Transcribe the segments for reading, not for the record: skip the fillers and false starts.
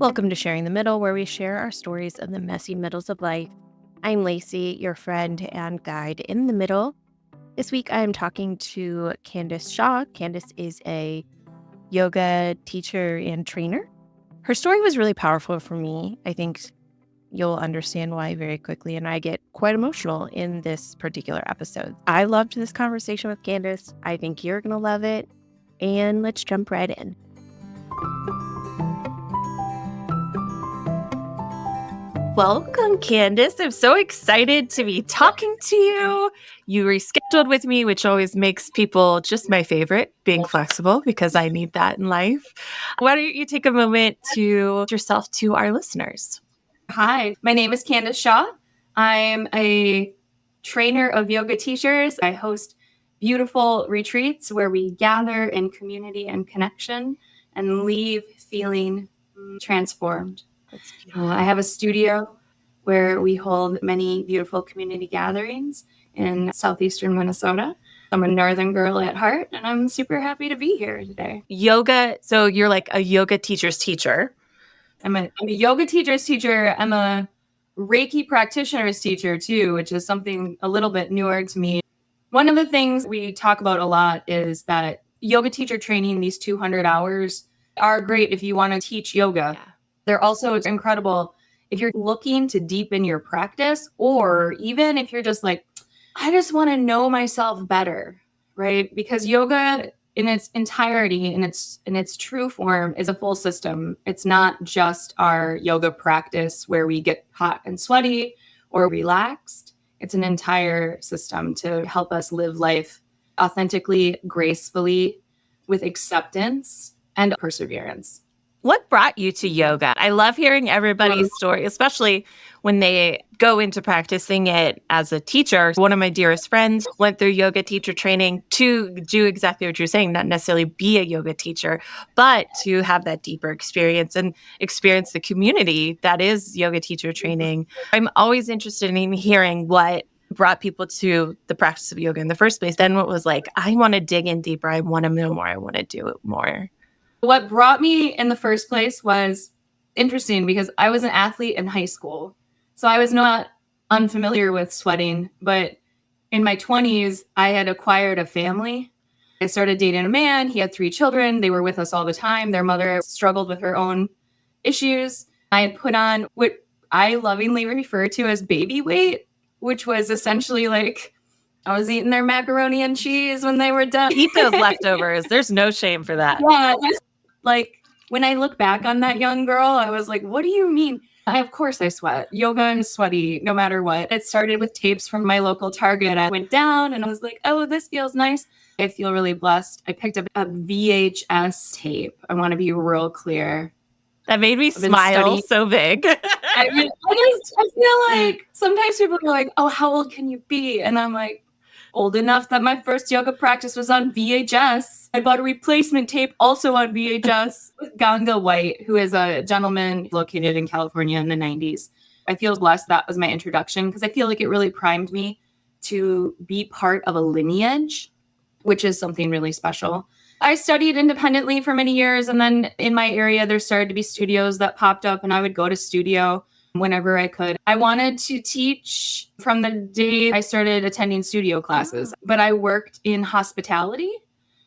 Welcome to Sharing the Middle, where we share our stories of the messy middles of life. I'm Lacey, your friend and guide in the middle. This week I am talking to Kandice Shaw. Kandice is a yoga teacher and trainer. Her story was really powerful for me. I think you'll understand why very quickly, and I get quite emotional in this particular episode. I loved this conversation with Kandice. I think you're going to love it, and let's jump right in. Welcome, Kandice. I'm so excited to be talking to you. You rescheduled with me, which always makes people just my favorite, being flexible, because I need that in life. Why don't you take a moment to introduce yourself to our listeners? Hi, my name is Kandice Shaw. I'm a trainer of yoga teachers. I host beautiful retreats where we gather in community and connection and leave feeling transformed. I have a studio where we hold many beautiful community gatherings in southeastern Minnesota. I'm a northern girl at heart, and I'm super happy to be here today. Yoga, so you're like a yoga teacher's teacher. I'm a yoga teacher's teacher. I'm a Reiki practitioner's teacher too, which is something a little bit newer to me. One of the things we talk about a lot is that yoga teacher training, these 200 hours, are great if you want to teach yoga. Yeah. They're also incredible if you're looking to deepen your practice, or even if you're just like, I just want to know myself better, right? Because yoga in its entirety, in its true form, is a full system. It's not just our yoga practice where we get hot and sweaty or relaxed. It's an entire system to help us live life authentically, gracefully, with acceptance and perseverance. What brought you to yoga? I love hearing everybody's story, especially when they go into practicing it as a teacher. One of my dearest friends went through yoga teacher training to do exactly what you're saying, not necessarily be a yoga teacher, but to have that deeper experience and experience the community that is yoga teacher training. I'm always interested in hearing what brought people to the practice of yoga in the first place. Then what was like, I want to dig in deeper. I want to know more. I want to do it more. What brought me in the first place was interesting because I was an athlete in high school. So I was not unfamiliar with sweating, but in my 20s, I had acquired a family. I started dating a man. He had 3 children. They were with us all the time. Their mother struggled with her own issues. I had put on what I lovingly refer to as baby weight, which was essentially like I was eating their macaroni and cheese when they were done. Eat those leftovers. There's no shame for that. Yeah. Like when I look back on that young girl, I was like, what do you mean? Of course I sweat. Yoga, I'm sweaty no matter what. It started with tapes from my local Target. I went down and I was like, oh, this feels nice. I feel really blessed. I picked up a VHS tape. I want to be real clear. That made me smile so big. I feel like sometimes people are like, oh, how old can you be? And I'm like, old enough that my first yoga practice was on VHS. I bought a replacement tape also on VHS with Ganga White, who is a gentleman located in California in the 90s. I feel blessed that was my introduction because I feel like it really primed me to be part of a lineage, which is something really special. I studied independently for many years, and then in my area, there started to be studios that popped up, and I would go to studio whenever I could. I wanted to teach from the day I started attending studio classes, but I worked in hospitality.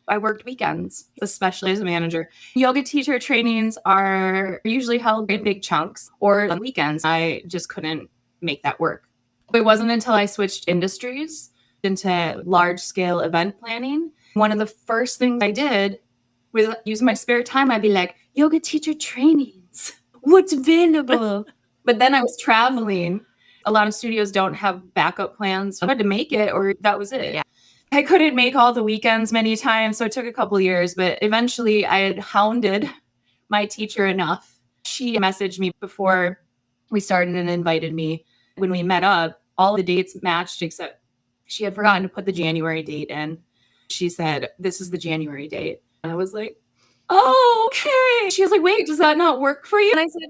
I worked weekends, especially as a manager. Yoga teacher trainings are usually held in big chunks, or on weekends. I just couldn't make that work. It wasn't until I switched industries into large-scale event planning. One of the first things I did was use my spare time. I'd be like, yoga teacher trainings, what's available? But then I was traveling. A lot of studios don't have backup plans. I had to make it, or that was it. Yeah. I couldn't make all the weekends many times, so it took a couple of years. But eventually, I had hounded my teacher enough. She messaged me before we started and invited me. When we met up, all the dates matched, except she had forgotten to put the January date in. She said, this is the January date. And I was like, oh, okay. She was like, wait, does that not work for you? And I said,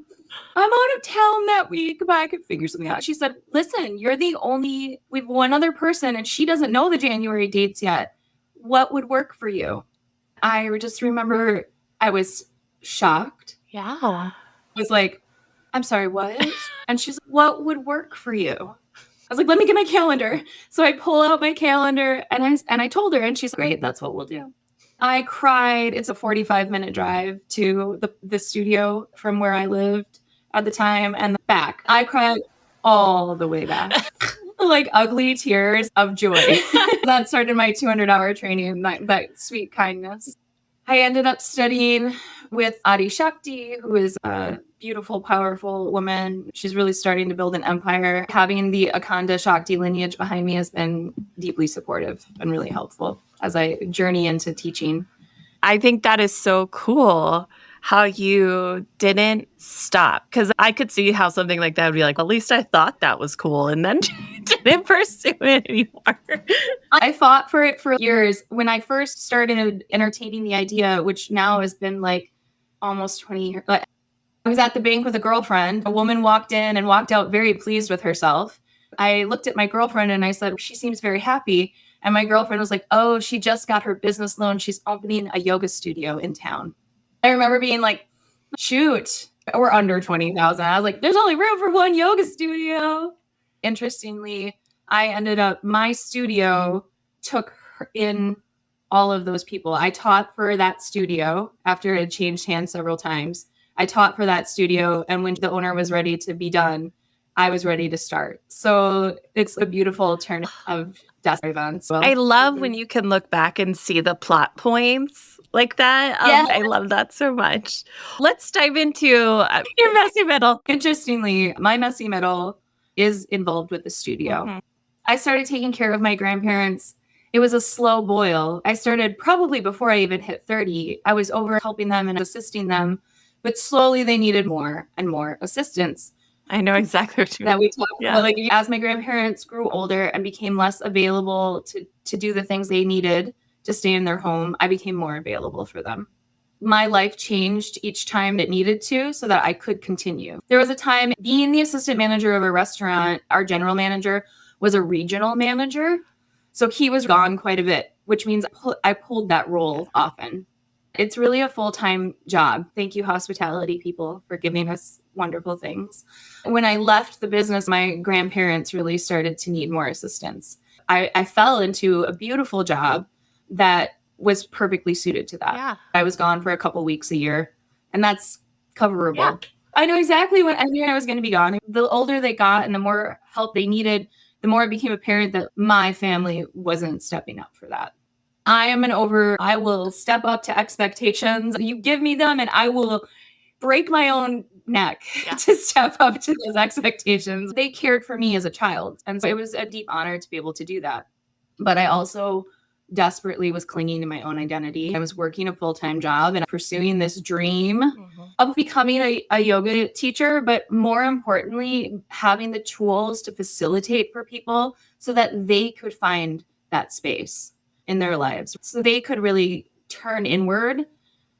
I'm out of town that week, but I could figure something out. She said, listen, we have one other person and she doesn't know the January dates yet. What would work for you? I just remember I was shocked. Yeah. was like, I'm sorry, what? And she's like, what would work for you? I was like, let me get my calendar. So I pull out my calendar and I told her, and she's like, great, that's what we'll do. I cried. It's a 45-minute drive to the studio from where I lived at the time and back. I cried all the way back. Like ugly tears of joy. That started my 200-hour training, that sweet kindness. I ended up studying with Adi Shakti, who is a beautiful, powerful woman. She's really starting to build an empire. Having the Akanda Shakti lineage behind me has been deeply supportive and really helpful as I journey into teaching. I think that is so cool how you didn't stop, because I could see how something like that would be like, at least I thought that was cool, and then didn't pursue it anymore. I fought for it for years. When I first started entertaining the idea, which now has been like almost 20 years, I was at the bank with a girlfriend. A woman walked in and walked out very pleased with herself. I looked at my girlfriend and I said, she seems very happy. And my girlfriend was like, oh, she just got her business loan. She's opening a yoga studio in town. I remember being like, shoot, we're under 20,000. I was like, there's only room for one yoga studio. Interestingly, my studio took in all of those people. I taught for that studio after it had changed hands several times. I taught for that studio. And when the owner was ready to be done, I was ready to start. So it's a beautiful turn of death events. Well, I love when you can look back and see the plot points like that. Yeah. I love that so much. Let's dive into your messy middle. Interestingly, my messy middle is involved with the studio. Mm-hmm. I started taking care of my grandparents. It was a slow boil. I started probably before I even hit 30. I was over helping them and assisting them, but slowly they needed more and more assistance. I know exactly what you mean. That we talked about. Like, as my grandparents grew older and became less available to do the things they needed to stay in their home, I became more available for them. My life changed each time it needed to so that I could continue. There was a time being the assistant manager of a restaurant, our general manager was a regional manager. So he was gone quite a bit, which means I pulled that role often. It's really a full-time job. Thank you, hospitality people, for giving us wonderful things. When I left the business, my grandparents really started to need more assistance. I fell into a beautiful job that was perfectly suited to that. Yeah. I was gone for a couple weeks a year, and that's coverable. Yeah. I knew exactly when I knew I was going to be gone. The older they got and the more help they needed, the more it became apparent that my family wasn't stepping up for that. I will step up to expectations. You give me them and I will break my own neck to step up to those expectations. They cared for me as a child. And so it was a deep honor to be able to do that. But I also desperately was clinging to my own identity. I was working a full-time job and pursuing this dream of becoming a yoga teacher, but more importantly, having the tools to facilitate for people so that they could find that space in their lives. So they could really turn inward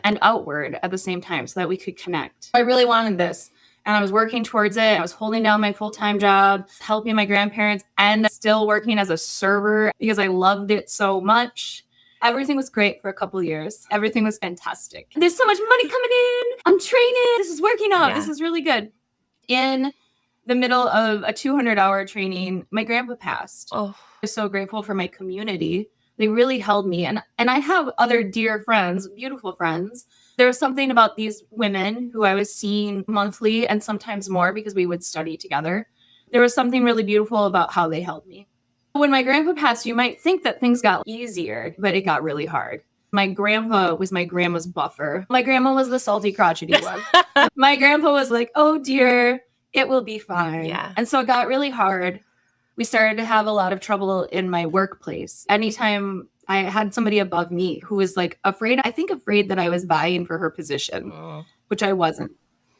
and outward at the same time so that we could connect. I really wanted this. And I was working towards it. I was holding down my full-time job, helping my grandparents, and still working as a server because I loved it so much. Everything was great for a couple of years. Everything was fantastic. There's so much money coming in. I'm training. This is working out. Yeah. This is really good. In the middle of a 200-hour training, my grandpa passed. Oh. I was so grateful for my community. They really held me. And I have other dear friends, beautiful friends. There was something about these women who I was seeing monthly and sometimes more because we would study together. There was something really beautiful about how they held me. When my grandpa passed, you might think that things got easier, but it got really hard. My grandpa was my grandma's buffer. My grandma was the salty, crotchety one. My grandpa was like, oh dear, it will be fine. Yeah. And so it got really hard. We started to have a lot of trouble in my workplace. Anytime I had somebody above me who was like afraid that I was vying for her position, which I wasn't.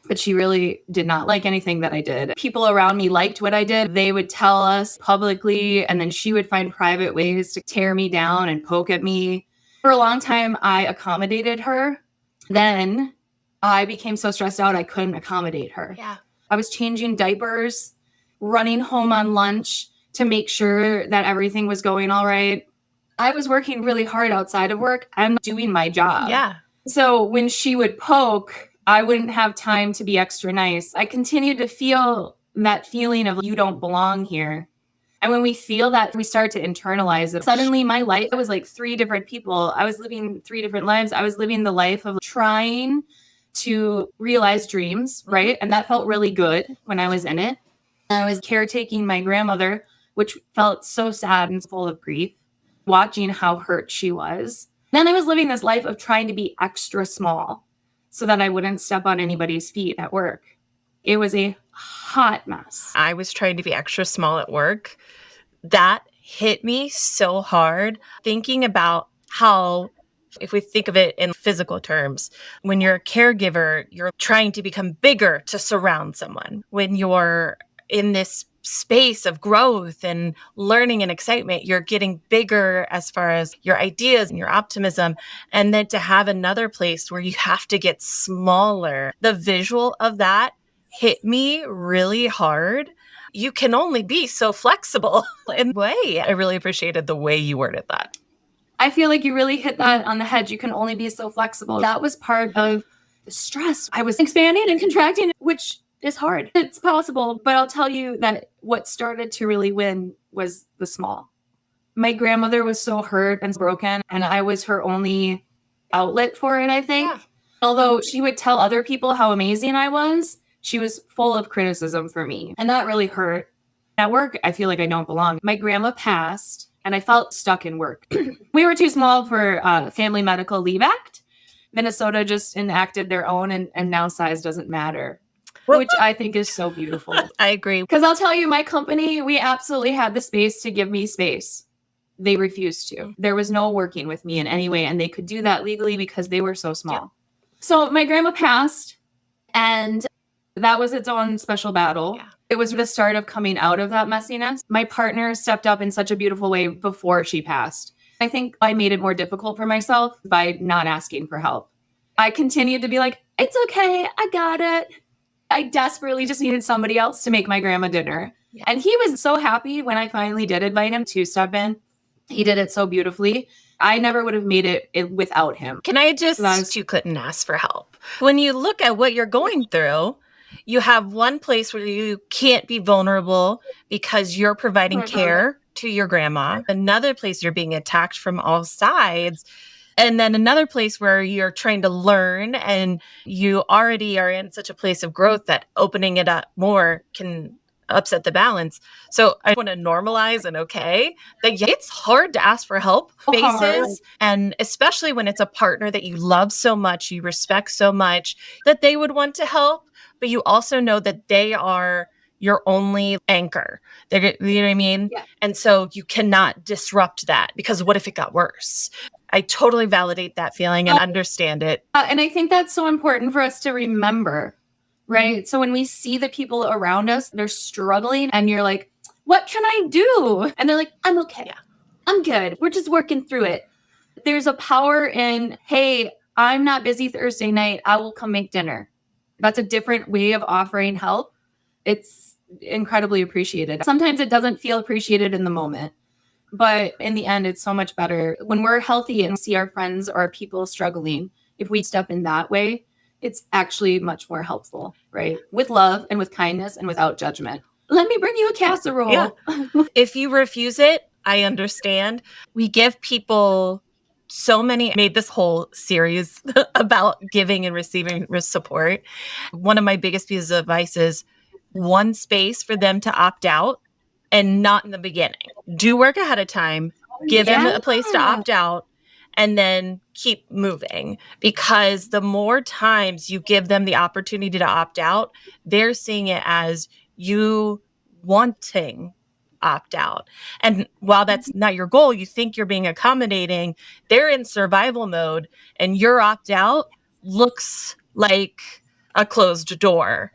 But she really did not like anything that I did. People around me liked what I did. They would tell us publicly, and then she would find private ways to tear me down and poke at me. For a long time, I accommodated her. Then I became so stressed out, I couldn't accommodate her. Yeah. I was changing diapers, running home on lunch to make sure that everything was going all right. I was working really hard outside of work and doing my job. Yeah. So when she would poke, I wouldn't have time to be extra nice. I continued to feel that feeling of you don't belong here. And when we feel that, we start to internalize it. Suddenly, my life was like 3 different people. I was living 3 different lives. I was living the life of trying to realize dreams, right? And that felt really good when I was in it. I was caretaking my grandmother, which felt so sad and full of grief, watching how hurt she was. Then I was living this life of trying to be extra small so that I wouldn't step on anybody's feet at work. It was a hot mess. I was trying to be extra small at work. That hit me so hard, thinking about how, if we think of it in physical terms, when you're a caregiver, you're trying to become bigger to surround someone. When you're in this space of growth and learning and excitement, you're getting bigger as far as your ideas and your optimism. And then to have another place where you have to get smaller, the visual of that hit me really hard. You can only be so flexible in a way. I really appreciated the way you worded that. I feel like you really hit that on the head. You can only be so flexible. That was part of the stress. I was expanding and contracting, which is hard. It's possible, but I'll tell you that what started to really win was the small. My grandmother was so hurt and broken, and I was her only outlet for it, I think. Yeah. Although she would tell other people how amazing I was, she was full of criticism for me, and that really hurt. At work, I feel like I don't belong. My grandma passed, and I felt stuck in work. We were too small for Family Medical Leave Act. Minnesota just enacted their own, and now size doesn't matter, which I think is so beautiful. I agree. Because I'll tell you, my company, we absolutely had the space to give me space. They refused to. There was no working with me in any way, and they could do that legally because they were so small. Yeah. So my grandma passed, and that was its own special battle. Yeah. It was the start of coming out of that messiness. My partner stepped up in such a beautiful way before she passed. I think I made it more difficult for myself by not asking for help. I continued to be like, it's okay, I got it. I desperately just needed somebody else to make my grandma dinner. Yeah. And he was so happy when I finally did invite him to step in. He did it so beautifully. I never would have made it without him. Can I just, you couldn't ask for help. When you look at what you're going through, you have one place where you can't be vulnerable because you're providing care to your grandma. Another place you're being attacked from all sides. And then another place where you're trying to learn and you already are in such a place of growth that opening it up more can upset the balance. So I want to normalize and that it's hard to ask for help faces, and especially when it's a partner that you love so much, you respect so much, that they would want to help, but you also know that they are your only anchor. You know what I mean? Yeah. And so you cannot disrupt that because what if it got worse? I totally validate that feeling and understand it. And I think that's so important for us to remember, right? So when we see the people around us, they're struggling and you're like, what can I do? And they're like, I'm okay. Yeah. I'm good. We're just working through it. There's a power in, hey, I'm not busy Thursday night. I will come make dinner. That's a different way of offering help. It's incredibly appreciated. Sometimes it doesn't feel appreciated in the moment, but in the end, it's so much better when we're healthy and see our friends or people struggling. If we step in that way, it's actually much more helpful, right? With love and with kindness and without judgment. Let me bring you a casserole. Yeah. If you refuse it, I understand. We give people so many, made this whole series about giving and receiving support. One of my biggest pieces of advice is one space for them to opt out and not in the beginning. Do work ahead of time, give them a place to opt out, and then keep moving. Because the more times you give them the opportunity to opt out, they're seeing it as you wanting opt out. And while that's not your goal, you think you're being accommodating, they're in survival mode, and your opt out looks like a closed door.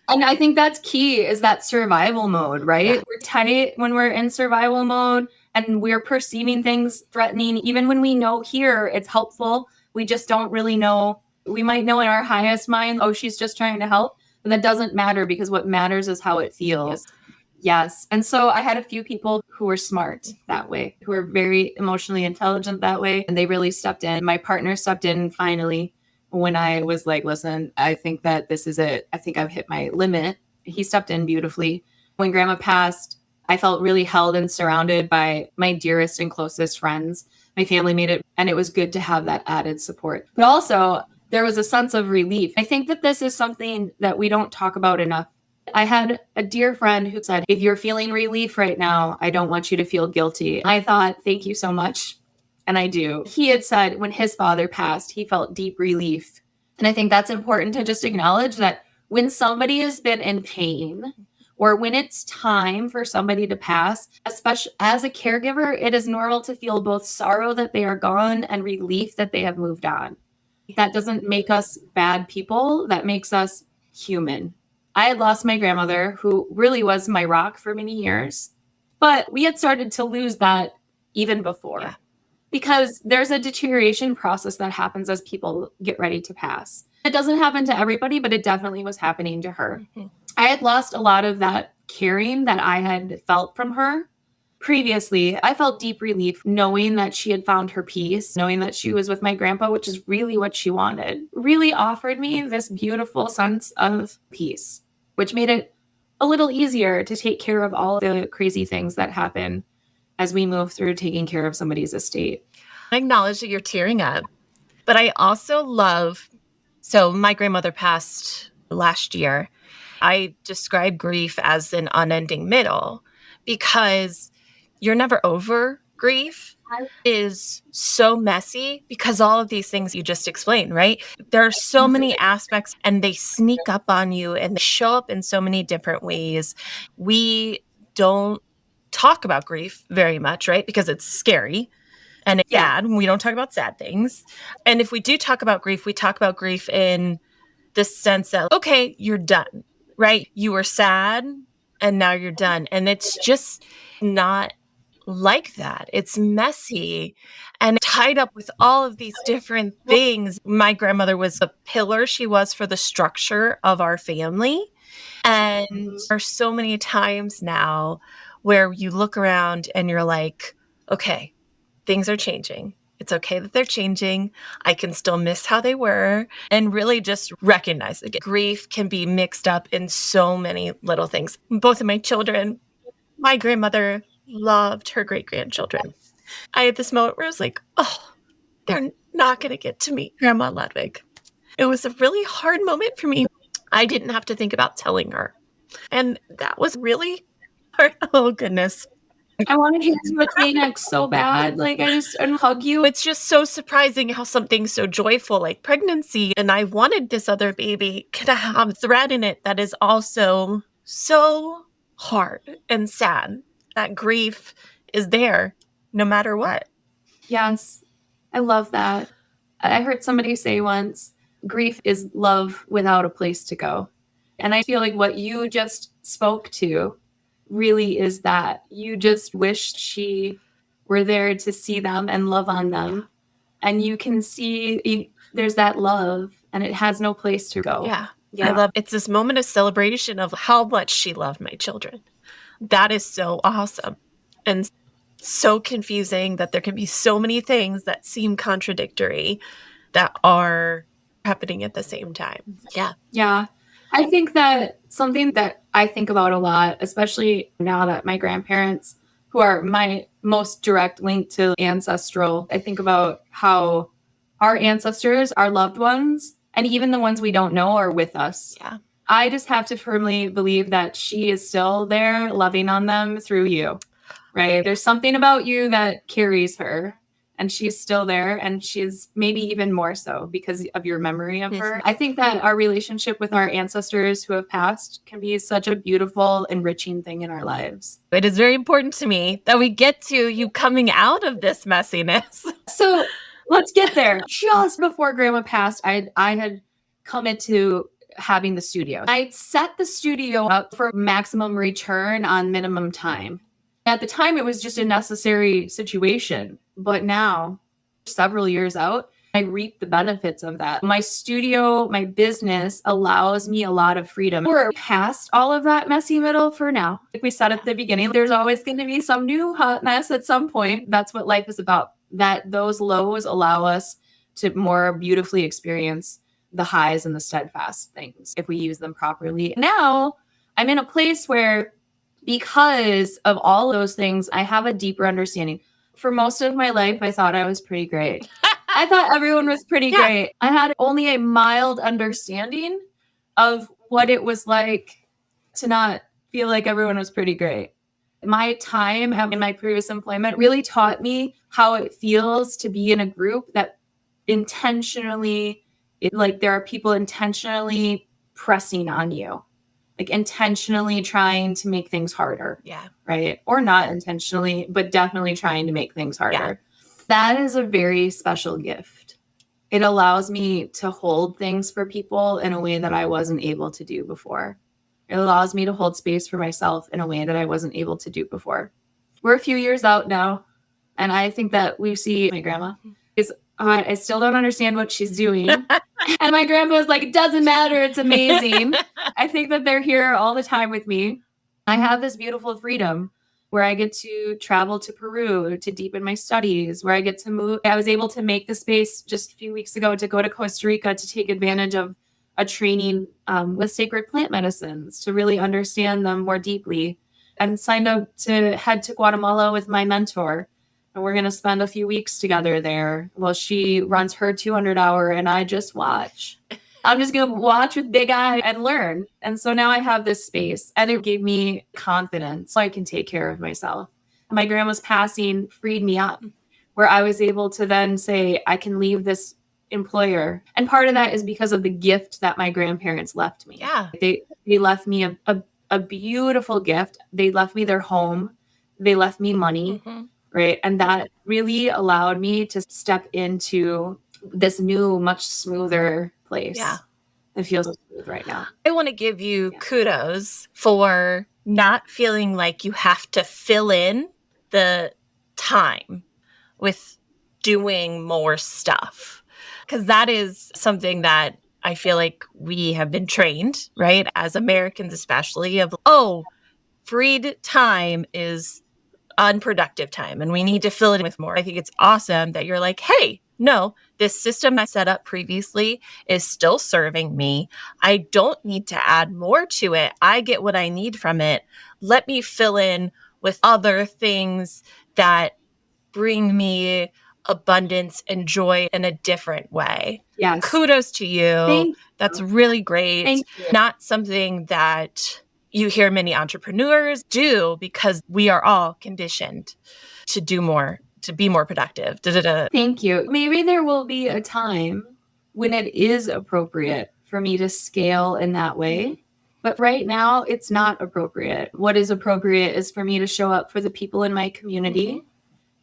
And I think that's key, is that survival mode, right? Yeah. We're tight when we're in survival mode and we're perceiving things threatening. Even when we know here it's helpful, we just don't really know. We might know in our highest mind, oh, she's just trying to help. But that doesn't matter, because what matters is how it feels. Yes. And so I had a few people who were smart that way, who were very emotionally intelligent that way. And they really stepped in. My partner stepped in finally when I was like, listen, I think that this is it. I think I've hit my limit. He stepped in beautifully. When grandma passed, I felt really held and surrounded by my dearest and closest friends. My family made it, and it was good to have that added support. But also, there was a sense of relief. I think that this is something that we don't talk about enough. I had a dear friend who said, if you're feeling relief right now, I don't want you to feel guilty. I thought, thank you so much. And I do. He had said when his father passed, he felt deep relief. And I think that's important to just acknowledge that when somebody has been in pain, or when it's time for somebody to pass, especially as a caregiver, it is normal to feel both sorrow that they are gone and relief that they have moved on. That doesn't make us bad people. That makes us human. I had lost my grandmother, who really was my rock for many years, but we had started to lose that even before. Yeah. Because there's a deterioration process that happens as people get ready to pass. It doesn't happen to everybody, but it definitely was happening to her. Mm-hmm. I had lost a lot of that caring that I had felt from her. Previously, I felt deep relief knowing that she had found her peace, knowing that she was with my grandpa, which is really what she wanted, really offered me this beautiful sense of peace, which made it a little easier to take care of all the crazy things that happen as we move through taking care of somebody's estate. I acknowledge that you're tearing up, but I also love, so my grandmother passed last year. I describe grief as an unending middle because you're never over grief. It is so messy because all of these things you just explained, right? There are so many aspects and they sneak up on you and they show up in so many different ways. We don't talk about grief very much, right? Because it's scary and it's sad. We don't talk about sad things. And if we do talk about grief, we talk about grief in the sense that, okay, you're done, right? You were sad and now you're done. And it's just not like that. It's messy and tied up with all of these different things. My grandmother was a pillar. She was for the structure of our family. And there are so many times now where you look around and you're like, okay, things are changing. It's okay that they're changing. I can still miss how they were and really just recognize that grief can be mixed up in so many little things. Both of my children, my grandmother loved her great-grandchildren. I had this moment where I was like, oh, they're not going to get to meet Grandma Ludwig. It was a really hard moment for me. I didn't have to think about telling her. And that was really hard. Oh, goodness. I want to hand you a Kleenex so bad. Like, I just and hug you. It's just so surprising how something so joyful like pregnancy, and I wanted this other baby, could have a thread in it that is also so hard and sad. That grief is there no matter what. Yes, I love that. I heard somebody say once, grief is love without a place to go. And I feel like what you just spoke to really is that. You just wished she were there to see them and love on them. And you can see there's that love and it has no place to go. Yeah. I love it's this moment of celebration of how much she loved my children. That is so awesome. And so confusing that there can be so many things that seem contradictory that are happening at the same time. Yeah. Yeah. I think that something that I think about a lot, especially now that my grandparents, who are my most direct link to ancestral, I think about how our ancestors, our loved ones, and even the ones we don't know are with us. Yeah. I just have to firmly believe that she is still there loving on them through you, right? There's something about you that carries her. And she's still there, and she's maybe even more so because of your memory of her. I think that our relationship with our ancestors who have passed can be such a beautiful, enriching thing in our lives. It is very important to me that we get to you coming out of this messiness. So let's get there. Just before Grandma passed, I had come into having the studio. I'd set the studio up for maximum return on minimum time. At the time, it was just a necessary situation. But now, several years out, I reap the benefits of that. My studio, my business allows me a lot of freedom. We're past all of that messy middle for now. Like we said at the beginning, there's always going to be some new hot mess at some point. That's what life is about. That those lows allow us to more beautifully experience the highs and the steadfast things if we use them properly. Now I'm in a place where, because of all those things, I have a deeper understanding. For most of my life, I thought I was pretty great. I thought everyone was pretty great. I had only a mild understanding of what it was like to not feel like everyone was pretty great. My time in my previous employment really taught me how it feels to be in a group that intentionally, like there are people intentionally pressing on you, like intentionally trying to make things harder. Yeah. Right. Or not intentionally, but definitely trying to make things harder. Yeah. That is a very special gift. It allows me to hold things for people in a way that I wasn't able to do before. It allows me to hold space for myself in a way that I wasn't able to do before. We're a few years out now, and I think that we see my grandma is, I still don't understand what she's doing. And my grandpa was like, it doesn't matter. It's amazing. I think that they're here all the time with me. I have this beautiful freedom where I get to travel to Peru to deepen my studies, where I get to move. I was able to make the space just a few weeks ago to go to Costa Rica to take advantage of a training with sacred plant medicines to really understand them more deeply, and signed up to head to Guatemala with my mentor. And we're going to spend a few weeks together there. Well, she runs her 200-hour and I just watch. I'm just going to watch with big eyes and learn. And so now I have this space, and it gave me confidence so I can take care of myself. My grandma's passing freed me up, where I was able to then say, I can leave this employer. And part of that is because of the gift that my grandparents left me. Yeah. They left me a beautiful gift. They left me their home. They left me money. Mm-hmm. Right. And that really allowed me to step into this new, much smoother place. Yeah. It feels so smooth right now. I want to give you kudos for not feeling like you have to fill in the time with doing more stuff. Because that is something that I feel like we have been trained, right? As Americans, especially, of, freed time is unproductive time and we need to fill it in with more. I think it's awesome that you're like, hey, no, this system I set up previously is still serving me. I don't need to add more to it. I get what I need from it. Let me fill in with other things that bring me abundance and joy in a different way. Yes. Kudos to you. That's really great. Thank you. Not something that you hear many entrepreneurs do, because we are all conditioned to do more, to be more productive. Thank you. Maybe there will be a time when it is appropriate for me to scale in that way. But right now, it's not appropriate. What is appropriate is for me to show up for the people in my community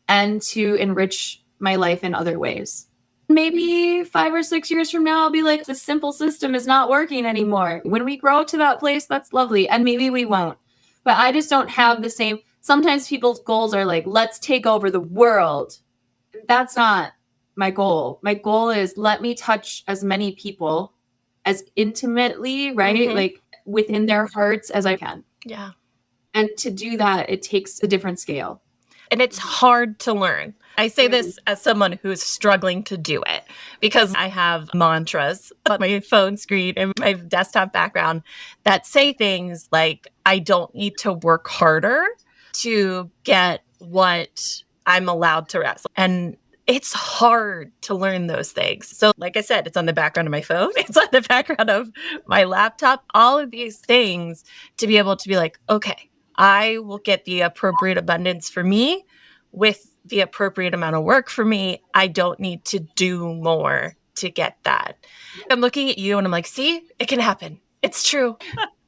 and to enrich my life in other ways. Maybe 5 or 6 years from now, I'll be like, the simple system is not working anymore. When we grow to that place, that's lovely. And maybe we won't. But I just don't have the same. Sometimes people's goals are like, let's take over the world. That's not my goal. My goal is let me touch as many people as intimately, right? Like within their hearts as I can. Yeah. And to do that, it takes a different scale. And it's hard to learn. I say this as someone who's struggling to do it, because I have mantras on my phone screen and my desktop background that say things like, I don't need to work harder to get what I'm allowed to wrestle. And it's hard to learn those things. So like I said, it's on the background of my phone. It's on the background of my laptop, all of these things to be able to be like, okay, I will get the appropriate abundance for me with the appropriate amount of work for me. I don't need to do more to get that. I'm looking at you and I'm like, see, it can happen. It's true.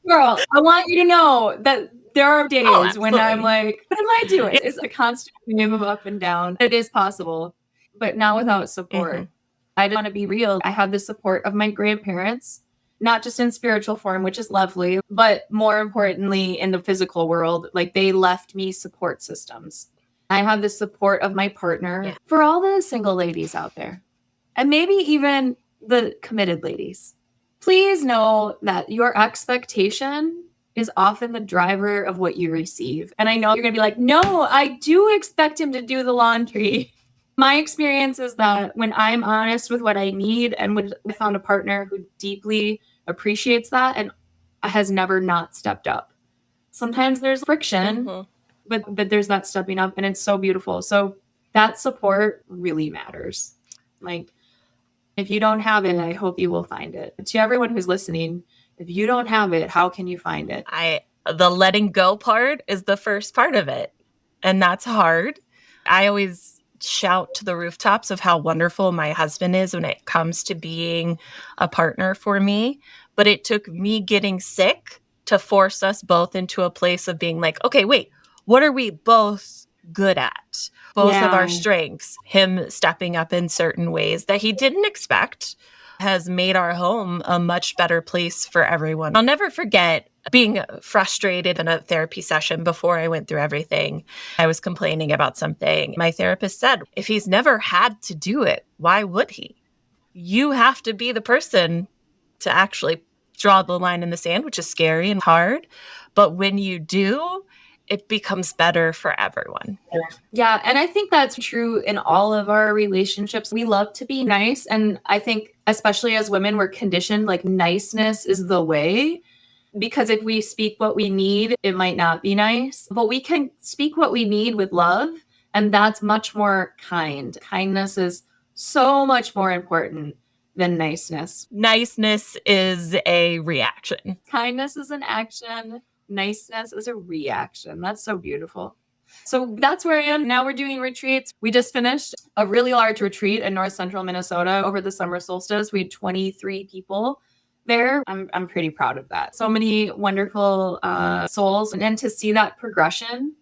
Girl, I want you to know that there are days when I'm like, what am I doing? It's a constant game of up and down. It is possible, but not without support. I want to be real. I have the support of my grandparents, not just in spiritual form, which is lovely, but more importantly, in the physical world. Like, they left me support systems. I have the support of my partner. Yeah. For all the single ladies out there, and maybe even the committed ladies, please know that your expectation is often the driver of what you receive. And I know you're going to be like, no, I do expect him to do the laundry. My experience is that when I'm honest with what I need and when I found a partner who deeply appreciates that and has never not stepped up. Sometimes there's friction, but there's that stepping up, and it's so beautiful. So that support really matters. Like, if you don't have it, I hope you will find it. To everyone who's listening, if you don't have it, how can you find it? The letting go part is the first part of it. And that's hard. I always shout to the rooftops of how wonderful my husband is when it comes to being a partner for me. But it took me getting sick to force us both into a place of being like, okay, wait, what are we both good at? Both of our strengths. Him stepping up in certain ways that he didn't expect has made our home a much better place for everyone. I'll never forget being frustrated in a therapy session before I went through everything. I was complaining about something. My therapist said, if he's never had to do it, why would he? You have to be the person to actually draw the line in the sand, which is scary and hard. But when you do, it becomes better for everyone. Yeah, and I think that's true in all of our relationships. We love to be nice. And I think, especially as women, we're conditioned like niceness is the way. Because if we speak what we need, it might not be nice, but we can speak what we need with love. And that's much more kind. Kindness is so much more important than niceness. Niceness is a reaction. Kindness is an action. Niceness is a reaction. That's so beautiful. So that's where I am. Now we're doing retreats. We just finished a really large retreat in north central Minnesota over the summer solstice. We had 23 people there. I'm pretty proud of that. So many wonderful souls. And to see that progression,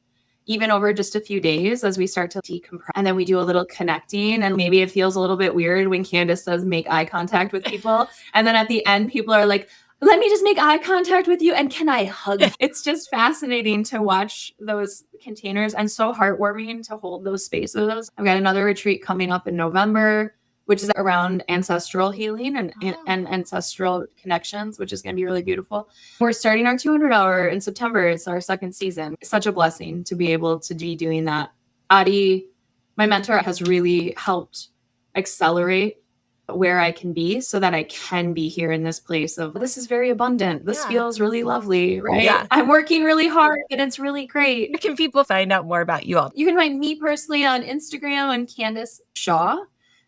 even over just a few days as we start to decompress. And then we do a little connecting. And maybe it feels a little bit weird when Candice says make eye contact with people. And then at the end, people are like, let me just make eye contact with you. And can I hug? It's just fascinating to watch those containers and so heartwarming to hold those spaces. I've got another retreat coming up in November, which is around ancestral healing and ancestral connections, which is going to be really beautiful. We're starting our 200-hour in September. It's our second season. It's such a blessing to be able to be doing that. Adi, my mentor, has really helped accelerate where I can be so that I can be here in this place of this is very abundant. This feels really lovely, right? Yeah. I'm working really hard and it's really great. Where can people find out more about you all? You can find me personally on Instagram on Kandice Shaw.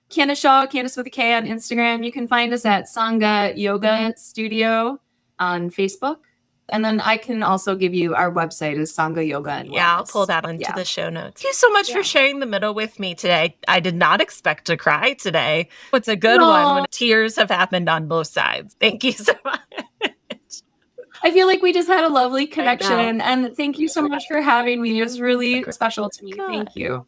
Kandice Shaw, Kandice with a K on Instagram. You can find us at Sangha Yoga Studio on Facebook. And then I can also give you our website is Sangha Yoga and Wellness. Yeah, I'll pull that into the show notes. Thank you so much for sharing the middle with me today. I did not expect to cry today. It's a good one when tears have happened on both sides. Thank you so much. I feel like we just had a lovely connection. And thank you so much for having me. It was really special to me. Thank you.